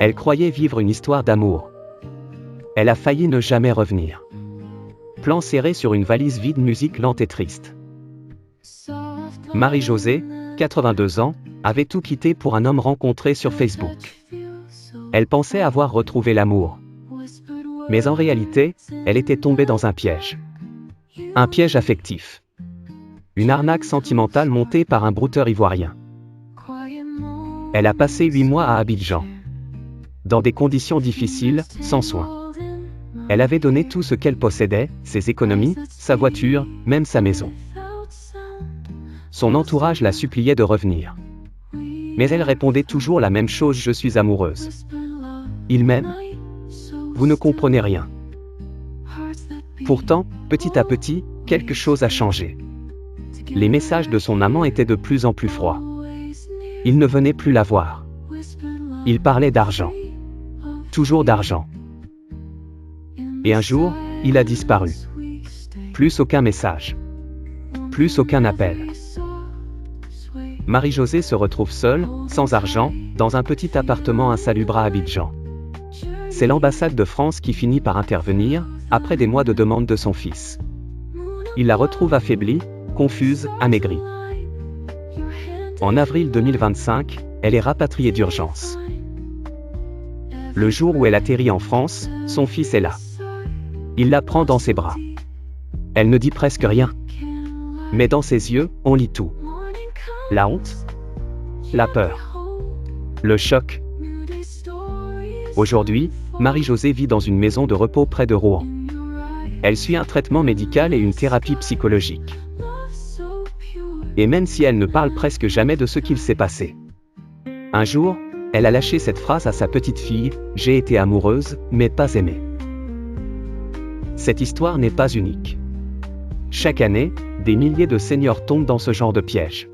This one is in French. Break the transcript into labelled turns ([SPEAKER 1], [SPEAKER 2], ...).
[SPEAKER 1] Elle croyait vivre une histoire d'amour. Elle a failli ne jamais revenir. Plan serré sur une valise vide, musique lente et triste. Marie-Josée, 82 ans, avait tout quitté pour un homme rencontré sur Facebook. Elle pensait avoir retrouvé l'amour. Mais en réalité, elle était tombée dans un piège. Un piège affectif. Une arnaque sentimentale montée par un brouteur ivoirien. Elle a passé 8 mois à Abidjan. Dans des conditions difficiles, sans soins. Elle avait donné tout ce qu'elle possédait, ses économies, sa voiture, même sa maison. Son entourage la suppliait de revenir. Mais elle répondait toujours la même chose: je suis amoureuse. Il m'aime. Vous ne comprenez rien. Pourtant, petit à petit, quelque chose a changé. Les messages de son amant étaient de plus en plus froids. Il ne venait plus la voir. Il parlait d'argent. Toujours d'argent. Et un jour, il a disparu. Plus aucun message. Plus aucun appel. Marie-Josée se retrouve seule, sans argent, dans un petit appartement insalubre à Abidjan. C'est l'ambassade de France qui finit par intervenir, après des mois de demande de son fils. Il la retrouve affaiblie, confuse, amaigrie. En avril 2025, elle est rapatriée d'urgence. Le jour où elle atterrit en France, son fils est là. Il la prend dans ses bras. Elle ne dit presque rien. Mais dans ses yeux, on lit tout. La honte, la peur, le choc. Aujourd'hui, Marie-Josée vit dans une maison de repos près de Rouen. Elle suit un traitement médical et une thérapie psychologique. Et même si elle ne parle presque jamais de ce qu'il s'est passé. Un jour, elle a lâché cette phrase à sa petite fille: j'ai été amoureuse, mais pas aimée. Cette histoire n'est pas unique. Chaque année, des milliers de seniors tombent dans ce genre de piège.